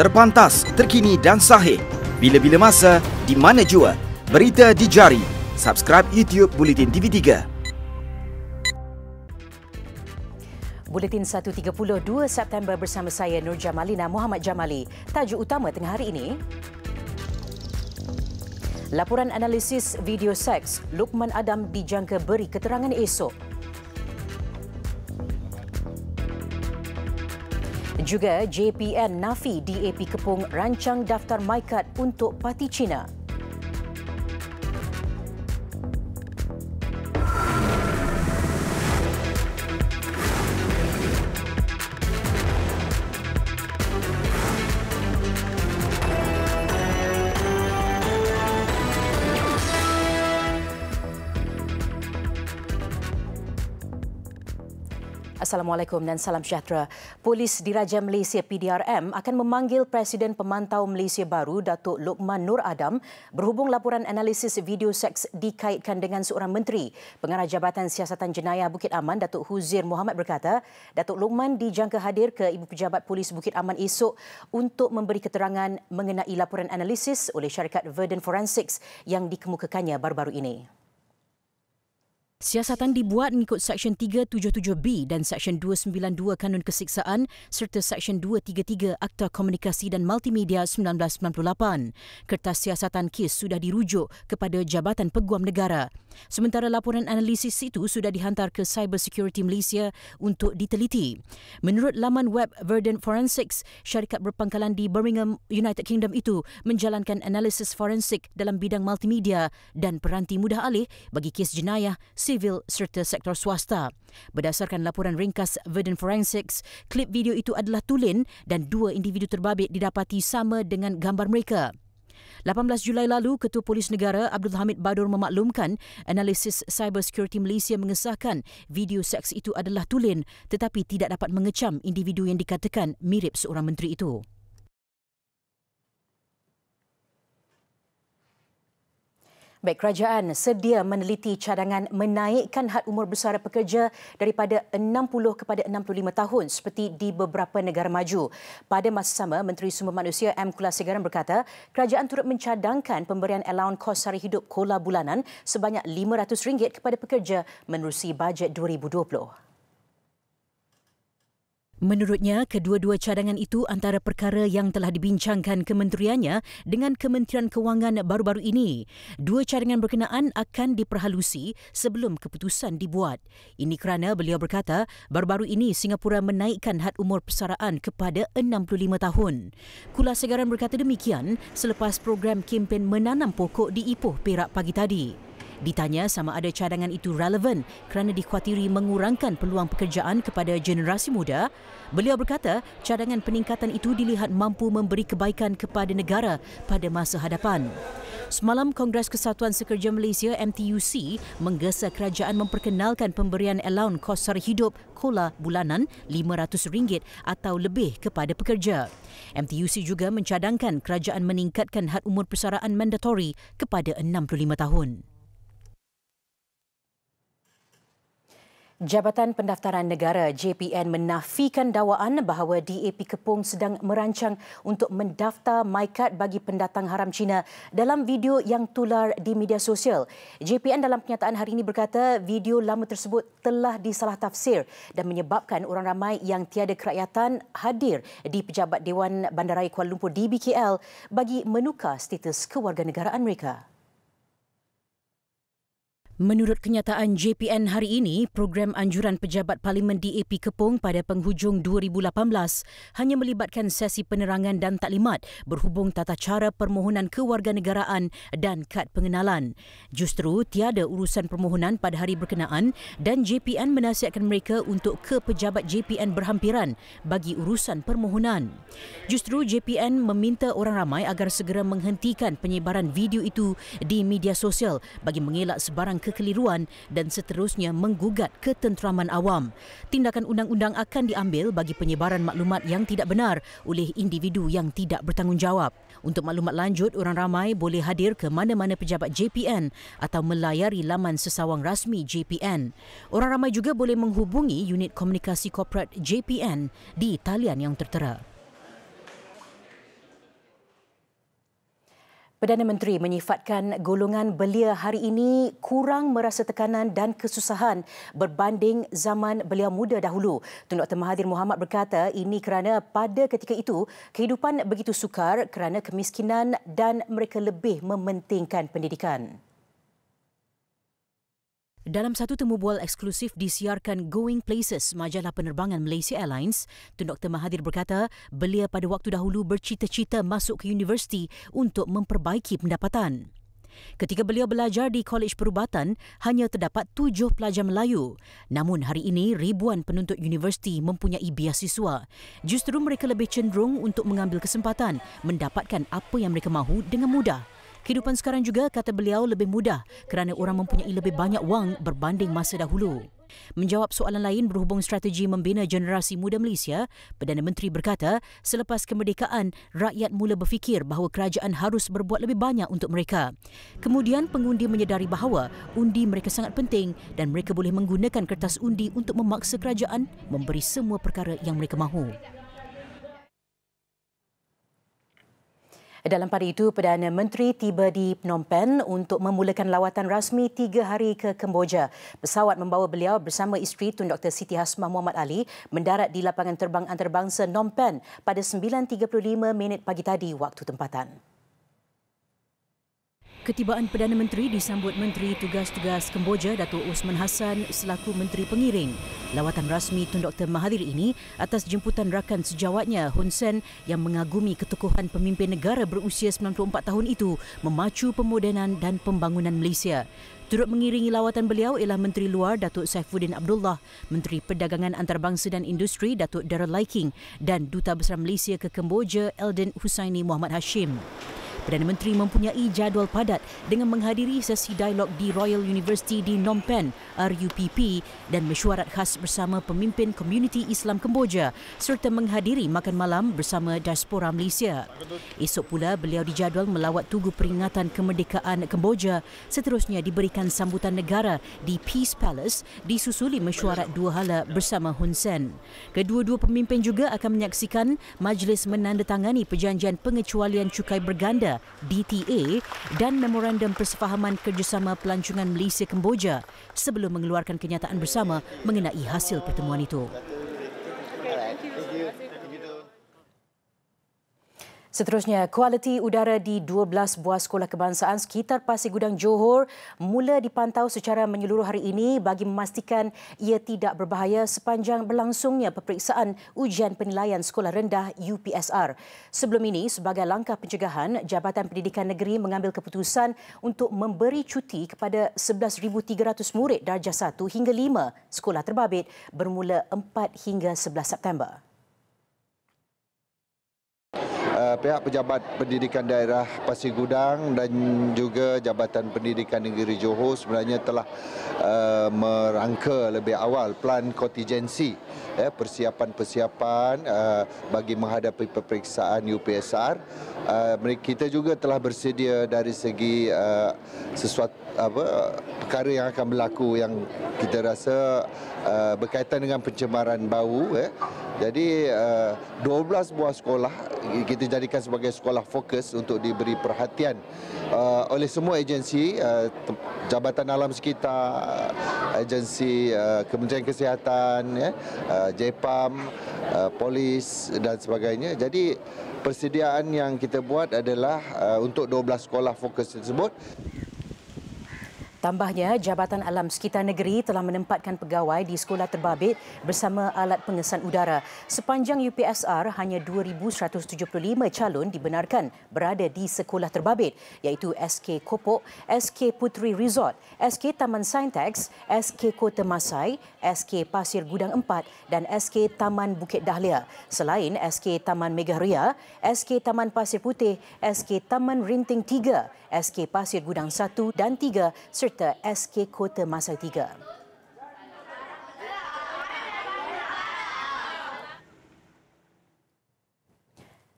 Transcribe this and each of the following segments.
Terpantas, terkini dan sahih. Bila-bila masa, di mana jua. Berita di jari. Subscribe YouTube Buletin TV3. Buletin 1.32 September bersama saya Nur Jamalina Muhammad Jamali. Tajuk utama tengah hari ini. Laporan analisis video seks, Luqman Adam dijangka beri keterangan esok. Juga JPN nafi DAP Kepung rancang daftar MyKad untuk Parti Cina. Assalamualaikum dan salam sejahtera. Polis Diraja Malaysia PDRM akan memanggil Presiden Pemantau Malaysia baru Datuk Luqman Nur Adam berhubung laporan analisis video seks dikaitkan dengan seorang menteri. Pengarah Jabatan Siasatan Jenayah Bukit Aman Datuk Huzir Mohamad berkata, Datuk Luqman dijangka hadir ke Ibu Pejabat Polis Bukit Aman esok untuk memberi keterangan mengenai laporan analisis oleh syarikat Verdant Forensics yang dikemukakannya baru-baru ini. Siasatan dibuat mengikut Seksyen 377B dan Seksyen 292 Kanun Kesiksaan serta Seksyen 233 Akta Komunikasi dan Multimedia 1998. Kertas siasatan kes sudah dirujuk kepada Jabatan Peguam Negara. Sementara laporan analisis itu sudah dihantar ke Cyber Security Malaysia untuk diteliti. Menurut laman web Verdant Forensics, syarikat berpangkalan di Birmingham, United Kingdom itu menjalankan analisis forensik dalam bidang multimedia dan peranti mudah alih bagi kes jenayah, sivil serta sektor swasta. Berdasarkan laporan ringkas Verdant Forensics, klip video itu adalah tulen dan dua individu terbabit didapati sama dengan gambar mereka. 18 Julai lalu, Ketua Polis Negara Abdul Hamid Badur memaklumkan analisis Cyber Security Malaysia mengesahkan video seks itu adalah tulen tetapi tidak dapat mengecam individu yang dikatakan mirip seorang menteri itu. Baik, kerajaan sedia meneliti cadangan menaikkan had umur bersara pekerja daripada 60 kepada 65 tahun seperti di beberapa negara maju. Pada masa sama, Menteri Sumber Manusia M. Kulasegaran berkata, kerajaan turut mencadangkan pemberian allowance kos sara hidup kola bulanan sebanyak RM500 kepada pekerja menerusi bajet 2020. Menurutnya, kedua-dua cadangan itu antara perkara yang telah dibincangkan kementeriannya dengan Kementerian Kewangan baru-baru ini. Dua cadangan berkenaan akan diperhalusi sebelum keputusan dibuat. Ini kerana beliau berkata, baru-baru ini Singapura menaikkan had umur persaraan kepada 65 tahun. Kulasegaran berkata demikian selepas program kempen menanam pokok di Ipoh, Perak pagi tadi. Ditanya sama ada cadangan itu relevan kerana dikhawatiri mengurangkan peluang pekerjaan kepada generasi muda, beliau berkata cadangan peningkatan itu dilihat mampu memberi kebaikan kepada negara pada masa hadapan. Semalam, Kongres Kesatuan Sekerja Malaysia MTUC menggesa kerajaan memperkenalkan pemberian allowance kos sara hidup kola bulanan RM500 atau lebih kepada pekerja. MTUC juga mencadangkan kerajaan meningkatkan had umur persaraan mandatori kepada 65 tahun. Jabatan Pendaftaran Negara JPN menafikan dakwaan bahawa DAP Kepung sedang merancang untuk mendaftar MyKad bagi pendatang haram Cina dalam video yang tular di media sosial. JPN dalam kenyataan hari ini berkata video lama tersebut telah disalah tafsir dan menyebabkan orang ramai yang tiada kerakyatan hadir di Pejabat Dewan Bandaraya Kuala Lumpur DBKL bagi menukar status kewarganegaraan mereka. Menurut kenyataan JPN hari ini, program anjuran pejabat Parlimen DAP Kepung pada penghujung 2018 hanya melibatkan sesi penerangan dan taklimat berhubung tata cara permohonan kewarganegaraan dan kad pengenalan. Justru tiada urusan permohonan pada hari berkenaan dan JPN menasihatkan mereka untuk ke pejabat JPN berhampiran bagi urusan permohonan. Justru JPN meminta orang ramai agar segera menghentikan penyebaran video itu di media sosial bagi mengelak sebarang kekeliruan dan seterusnya menggugat ketenteraman awam. Tindakan undang-undang akan diambil bagi penyebaran maklumat yang tidak benar oleh individu yang tidak bertanggungjawab. Untuk maklumat lanjut, orang ramai boleh hadir ke mana-mana pejabat JPN atau melayari laman sesawang rasmi JPN. Orang ramai juga boleh menghubungi unit komunikasi korporat JPN di talian yang tertera. Perdana Menteri menyifatkan golongan belia hari ini kurang merasa tekanan dan kesusahan berbanding zaman belia muda dahulu. Tun Dr. Mahathir Mohamad berkata ini kerana pada ketika itu kehidupan begitu sukar kerana kemiskinan dan mereka lebih mementingkan pendidikan. Dalam satu temu bual eksklusif disiarkan Going Places, majalah penerbangan Malaysia Airlines, Tun Dr. Mahathir berkata belia pada waktu dahulu bercita-cita masuk ke universiti untuk memperbaiki pendapatan. Ketika beliau belajar di Kolej Perubatan, hanya terdapat 7 pelajar Melayu. Namun hari ini, ribuan penuntut universiti mempunyai beasiswa. Justru mereka lebih cenderung untuk mengambil kesempatan mendapatkan apa yang mereka mahu dengan mudah. Kehidupan sekarang juga, kata beliau, lebih mudah kerana orang mempunyai lebih banyak wang berbanding masa dahulu. Menjawab soalan lain berhubung strategi membina generasi muda Malaysia, Perdana Menteri berkata selepas kemerdekaan, rakyat mula berfikir bahawa kerajaan harus berbuat lebih banyak untuk mereka. Kemudian pengundi menyedari bahawa undi mereka sangat penting dan mereka boleh menggunakan kertas undi untuk memaksa kerajaan memberi semua perkara yang mereka mahu. Dalam pada itu, Perdana Menteri tiba di Phnom Penh untuk memulakan lawatan rasmi 3 hari ke Kemboja. Pesawat membawa beliau bersama isteri Tun Dr. Siti Hasmah Muhammad Ali mendarat di lapangan terbang antarabangsa Phnom Penh pada 9.35 pagi tadi waktu tempatan. Ketibaan Perdana Menteri disambut Menteri Tugas-Tugas Kemboja Datuk Osman Hassan selaku Menteri Pengiring. Lawatan rasmi Tun Dr. Mahathir ini atas jemputan rakan sejawatnya Hun Sen yang mengagumi keteguhan pemimpin negara berusia 94 tahun itu memacu pemodenan dan pembangunan Malaysia. Turut mengiringi lawatan beliau ialah Menteri Luar Datuk Saifuddin Abdullah, Menteri Perdagangan Antarabangsa dan Industri Datuk Darrell Laiking dan Duta Besar Malaysia ke Kemboja Eldin Husaini Muhammad Hashim. Perdana Menteri mempunyai jadual padat dengan menghadiri sesi dialog di Royal University di Phnom Penh, RUPP dan mesyuarat khas bersama pemimpin komuniti Islam Kemboja serta menghadiri makan malam bersama diaspora Malaysia. Esok pula beliau dijadual melawat Tugu Peringatan Kemerdekaan Kemboja, seterusnya diberikan sambutan negara di Peace Palace disusuli mesyuarat 2 hala bersama Hun Sen. Kedua-dua pemimpin juga akan menyaksikan majlis menandatangani perjanjian pengecualian cukai berganda DTA dan Memorandum Persefahaman Kerjasama Pelancongan Malaysia Kemboja sebelum mengeluarkan kenyataan bersama mengenai hasil pertemuan itu. Seterusnya, kualiti udara di 12 buah sekolah kebangsaan sekitar Pasir Gudang Johor mula dipantau secara menyeluruh hari ini bagi memastikan ia tidak berbahaya sepanjang berlangsungnya peperiksaan ujian penilaian sekolah rendah UPSR. Sebelum ini, sebagai langkah pencegahan, Jabatan Pendidikan Negeri mengambil keputusan untuk memberi cuti kepada 11,300 murid darjah 1 hingga 5 sekolah terbabit bermula 4 hingga 11 September. Pihak Pejabat Pendidikan Daerah Pasir Gudang dan juga Jabatan Pendidikan Negeri Johor sebenarnya telah merangka lebih awal plan kontingensi, persiapan-persiapan bagi menghadapi peperiksaan UPSR. Kita juga telah bersedia dari segi sesuatu perkara yang akan berlaku yang kita rasa berkaitan dengan pencemaran bau. Jadi 12 buah sekolah kita jadikan sebagai sekolah fokus untuk diberi perhatian oleh semua agensi, Jabatan Alam Sekitar, agensi Kementerian Kesihatan, JPAM, polis dan sebagainya. Jadi persediaan yang kita buat adalah untuk 12 sekolah fokus tersebut. Tambahnya, Jabatan Alam Sekitar Negeri telah menempatkan pegawai di sekolah terbabit bersama alat pengesan udara. Sepanjang UPSR, hanya 2,175 calon dibenarkan berada di sekolah terbabit iaitu SK Kopok, SK Puteri Resort, SK Taman Saintex, SK Kota Masai, SK Pasir Gudang 4 dan SK Taman Bukit Dahlia. Selain SK Taman Megaria, SK Taman Pasir Putih, SK Taman Rinting 3, SK Pasir Gudang 1 dan 3 serta SK Kota Masai 3.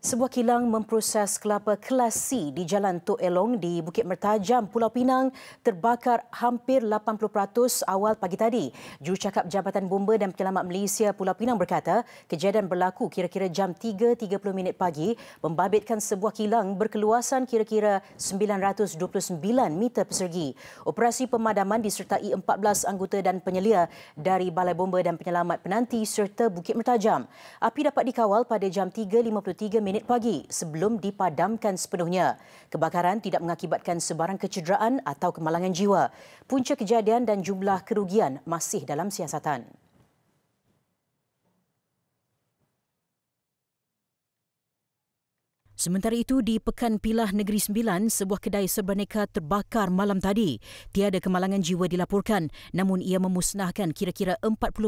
Sebuah kilang memproses kelapa kelas C di Jalan Tok Elong di Bukit Mertajam, Pulau Pinang terbakar hampir 80% awal pagi tadi. Jurucakap Jabatan Bomba dan Penyelamat Malaysia Pulau Pinang berkata, kejadian berlaku kira-kira jam 3.30 pagi membabitkan sebuah kilang berkeluasan kira-kira 929 meter persegi. Operasi pemadaman disertai 14 anggota dan penyelia dari Balai Bomba dan Penyelamat Penanti serta Bukit Mertajam. Api dapat dikawal pada jam 3.53 pagi sebelum dipadamkan sepenuhnya. Kebakaran tidak mengakibatkan sebarang kecederaan atau kemalangan jiwa. Punca kejadian dan jumlah kerugian masih dalam siasatan. Sementara itu, di Pekan Pilah Negeri Sembilan, sebuah kedai serbaneka terbakar malam tadi. Tiada kemalangan jiwa dilaporkan, namun ia memusnahkan kira-kira 40%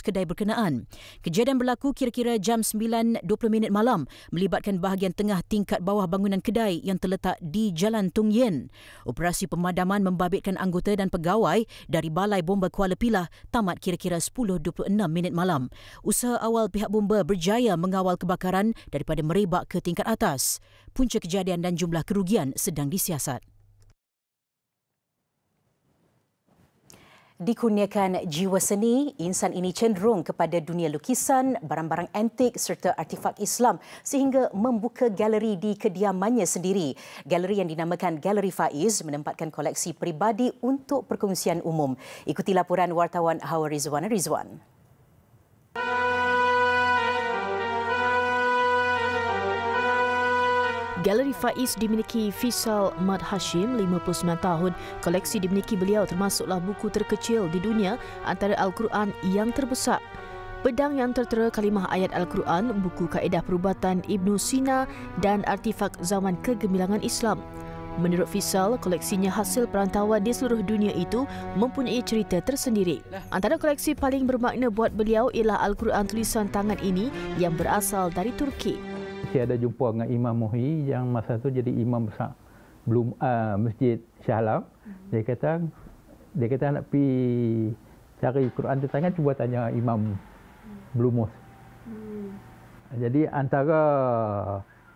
kedai berkenaan. Kejadian berlaku kira-kira jam 9.20 malam melibatkan bahagian tengah tingkat bawah bangunan kedai yang terletak di Jalan Tung Yen. Operasi pemadaman membabitkan anggota dan pegawai dari Balai Bomba Kuala Pilah tamat kira-kira 10.26 malam. Usaha awal pihak bomba berjaya mengawal kebakaran daripada merebak ke tingkat atas. Punca kejadian dan jumlah kerugian sedang disiasat. Dikurniakan jiwa seni, insan ini cenderung kepada dunia lukisan, barang-barang antik serta artifak Islam sehingga membuka galeri di kediamannya sendiri. Galeri yang dinamakan Galeri Faiz menempatkan koleksi peribadi untuk perkongsian umum. Ikuti laporan wartawan Hawa Rizwan. Galeri Faiz dimiliki Faisal Mat Hashim, 59 tahun. Koleksi dimiliki beliau termasuklah buku terkecil di dunia antara Al-Quran yang terbesar, pedang yang tertera kalimah ayat Al-Quran, buku kaedah perubatan Ibnu Sina dan artifak zaman kegemilangan Islam. Menurut Faisal, koleksinya hasil perantauan di seluruh dunia itu mempunyai cerita tersendiri. Antara koleksi paling bermakna buat beliau ialah Al-Quran tulisan tangan ini yang berasal dari Turki. Saya ada jumpa dengan Imam Muhyi yang masa tu jadi imam besar Masjid Shah Alam. Dia kata nak pergi cari Quran tu tangan, cuba tanya Imam Blue Mosque. Jadi antara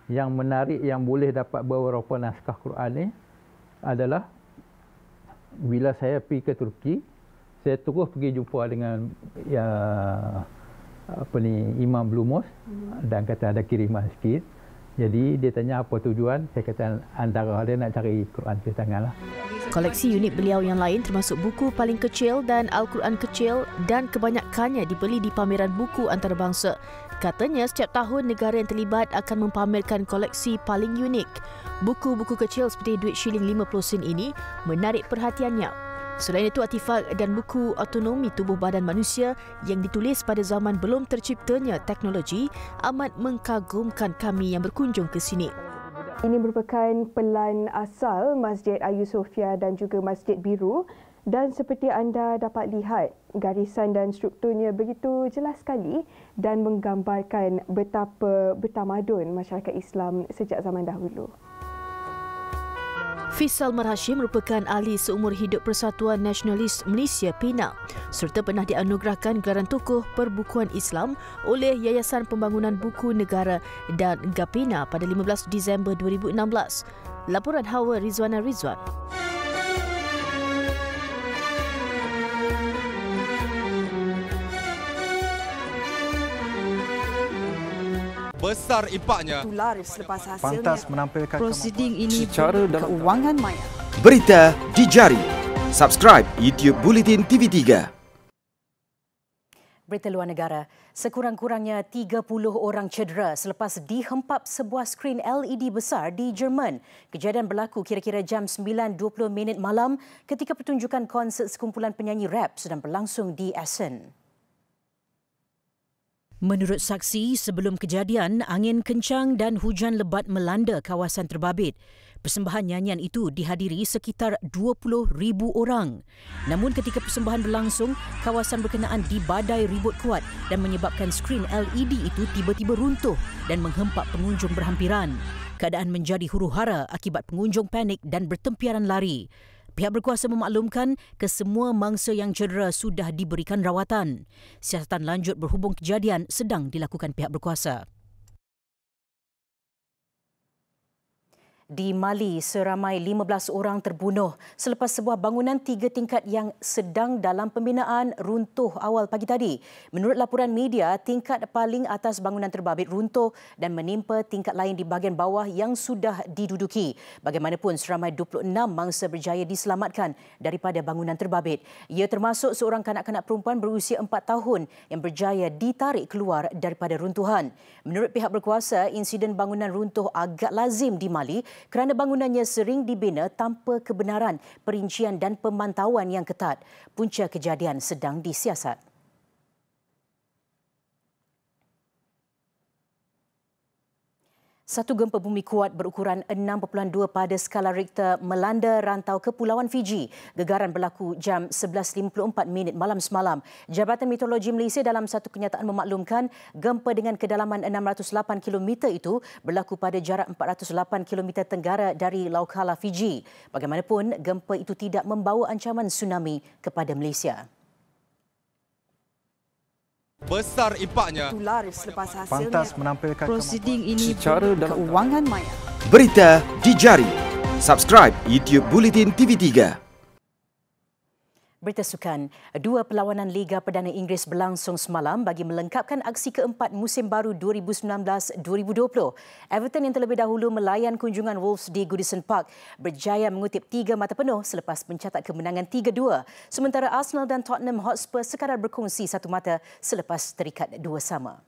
yang menarik yang boleh dapat beberapa naskah Quran ni adalah bila saya pergi ke Turki, saya terus pergi jumpa dengan Imam Blue Mosque dan kata ada kiriman sikit. Jadi dia tanya apa tujuan, saya kata antara dia nak cari Quran tulis tangan lah. Koleksi unik beliau yang lain termasuk buku paling kecil dan Al-Quran kecil dan kebanyakannya dibeli di pameran buku antarabangsa. Katanya setiap tahun negara yang terlibat akan mempamerkan koleksi paling unik. Buku-buku kecil seperti duit shilling 50 sen ini menarik perhatiannya. Selain itu, artifak dan buku autonomi tubuh badan manusia yang ditulis pada zaman belum terciptanya teknologi amat mengagumkan kami yang berkunjung ke sini. Ini merupakan pelan asal Masjid Ayu Sofia dan juga Masjid Biru, dan seperti anda dapat lihat, garisan dan strukturnya begitu jelas sekali dan menggambarkan betapa bertamadun masyarakat Islam sejak zaman dahulu. Faisal Mat Hashim merupakan ahli seumur hidup Persatuan Nasionalis Malaysia Penang serta pernah dianugerahkan gelaran tokoh perbukuan Islam oleh Yayasan Pembangunan Buku Negara dan Gapena pada 15 Disember 2016. Laporan Hawa Rizwan. Besar impaknya. Tular selepas hasilnya. Pantas menampilkan prosiding ini secara dalam keuangan maya. Berita di jari. Subscribe YouTube Bulletin TV3. Berita luar negara. Sekurang-kurangnya 30 orang cedera selepas dihempap sebuah skrin LED besar di Jerman. Kejadian berlaku kira-kira jam 9.20 malam ketika pertunjukan konsert sekumpulan penyanyi rap sedang berlangsung di Essen. Menurut saksi, sebelum kejadian, angin kencang dan hujan lebat melanda kawasan terbabit. Persembahan nyanyian itu dihadiri sekitar 20,000 orang. Namun ketika persembahan berlangsung, kawasan berkenaan dibadai ribut kuat dan menyebabkan skrin LED itu tiba-tiba runtuh dan menghempap pengunjung berhampiran. Keadaan menjadi huru-hara akibat pengunjung panik dan bertempiaran lari. Pihak berkuasa memaklumkan kesemua mangsa yang cedera sudah diberikan rawatan. Siasatan lanjut berhubung kejadian sedang dilakukan pihak berkuasa. Di Mali, seramai 15 orang terbunuh selepas sebuah bangunan 3 tingkat yang sedang dalam pembinaan runtuh awal pagi tadi. Menurut laporan media, tingkat paling atas bangunan terbabit runtuh dan menimpa tingkat lain di bahagian bawah yang sudah diduduki. Bagaimanapun, seramai 26 mangsa berjaya diselamatkan daripada bangunan terbabit. Ia termasuk seorang kanak-kanak perempuan berusia 4 tahun yang berjaya ditarik keluar daripada runtuhan. Menurut pihak berkuasa, insiden bangunan runtuh agak lazim di Mali kerana bangunannya sering dibina tanpa kebenaran, perincian dan pemantauan yang ketat. Punca kejadian sedang disiasat. Satu gempa bumi kuat berukuran 6.2 pada skala Richter melanda rantau Kepulauan Fiji. Gegaran berlaku jam 11.54 malam semalam. Jabatan Meteorologi Malaysia dalam satu kenyataan memaklumkan gempa dengan kedalaman 608 km itu berlaku pada jarak 408 km tenggara dari Laut Kala, Fiji. Bagaimanapun, gempa itu tidak membawa ancaman tsunami kepada Malaysia. Besar impaknya. Tular selepas hasilnya. Pantas menampilkan prosiding ini secara dalam keuangan maya. Berita di jari. Subscribe YouTube Bulletin TV3. Berita sukan, 2 perlawanan Liga Perdana Inggeris berlangsung semalam bagi melengkapkan aksi keempat musim baru 2019-2020. Everton yang terlebih dahulu melayan kunjungan Wolves di Goodison Park berjaya mengutip 3 mata penuh selepas mencatat kemenangan 3-2. Sementara Arsenal dan Tottenham Hotspur sekadar berkongsi 1 mata selepas terikat 2-2.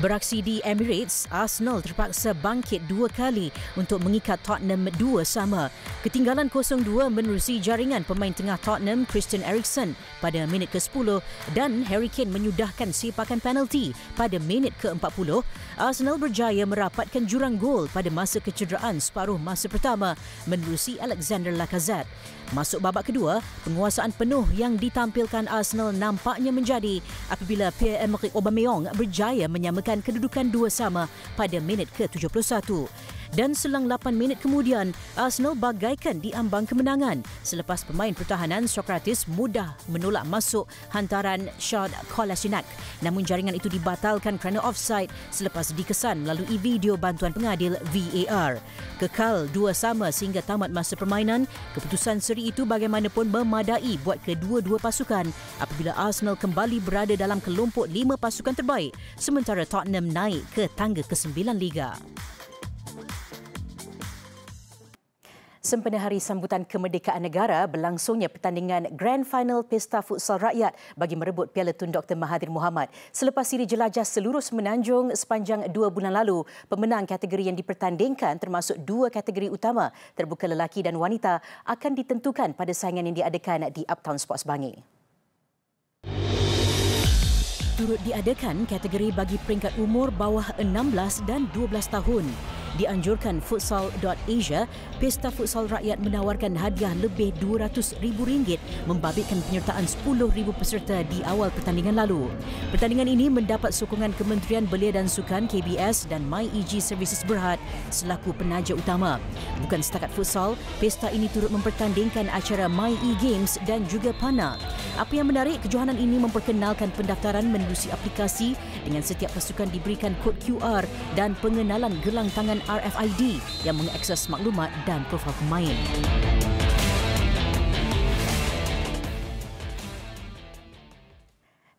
Beraksi di Emirates, Arsenal terpaksa bangkit 2 kali untuk mengikat Tottenham 2-2. Ketinggalan 0-2 menerusi jaringan pemain tengah Tottenham Christian Eriksen pada minit ke-10 dan Harry Kane menyudahkan sepakan penalti pada minit ke-40. Arsenal berjaya merapatkan jurang gol pada masa kecederaan separuh masa pertama menerusi Alexander Lacazette. Masuk babak kedua, penguasaan penuh yang ditampilkan Arsenal nampaknya menjadi apabila Pierre-Emerick Aubameyang berjaya menyamakan kedudukan 2-2 pada minit ke-71. Dan selang 8 minit kemudian, Arsenal bagaikan diambang kemenangan selepas pemain pertahanan Sokratis mudah menolak masuk hantaran Shad Kolasinac. Namun jaringan itu dibatalkan kerana offside selepas dikesan melalui video bantuan pengadil VAR. Kekal 2-2 sehingga tamat masa permainan, keputusan seri itu bagaimanapun memadai buat kedua-dua pasukan apabila Arsenal kembali berada dalam kelompok 5 pasukan terbaik sementara Tottenham naik ke tangga ke-9 Liga. Sempena Hari Sambutan Kemerdekaan Negara, berlangsungnya pertandingan Grand Final Pesta Futsal Rakyat bagi merebut Piala Tun Dr. Mahathir Mohamad. Selepas siri jelajah seluruh semenanjung sepanjang 2 bulan lalu, pemenang kategori yang dipertandingkan termasuk 2 kategori utama, terbuka lelaki dan wanita, akan ditentukan pada saingan yang diadakan di Uptown Sports Bangi. Turut diadakan kategori bagi peringkat umur bawah 16 dan 12 tahun. Dianjurkan Futsal.Asia, Pesta Futsal Rakyat menawarkan hadiah lebih RM200,000 membabitkan penyertaan 10,000 peserta di awal pertandingan lalu. Pertandingan ini mendapat sokongan Kementerian Belia dan Sukan KBS dan MyEG Services Berhad selaku penaja utama. Bukan setakat futsal, pesta ini turut mempertandingkan acara MyE Games dan juga PANA. Apa yang menarik, kejohanan ini memperkenalkan pendaftaran menerusi aplikasi dengan setiap pasukan diberikan kod QR dan pengenalan gelang tangan RFID yang mengakses maklumat dan profil pemain.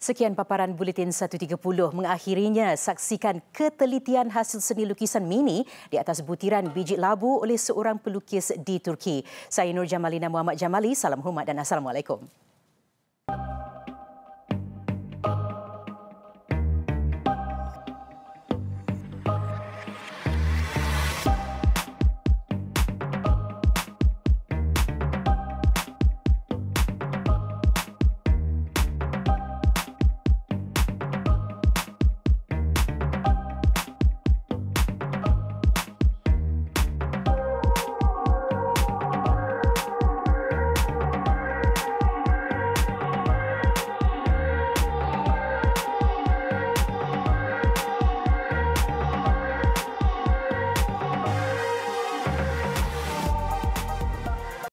Sekian paparan Buletin 1.30. Mengakhirinya, saksikan ketelitian hasil seni lukisan mini di atas butiran biji labu oleh seorang pelukis di Turki. Saya Nur Jamalina Muhammad Jamali. Salam hormat dan Assalamualaikum.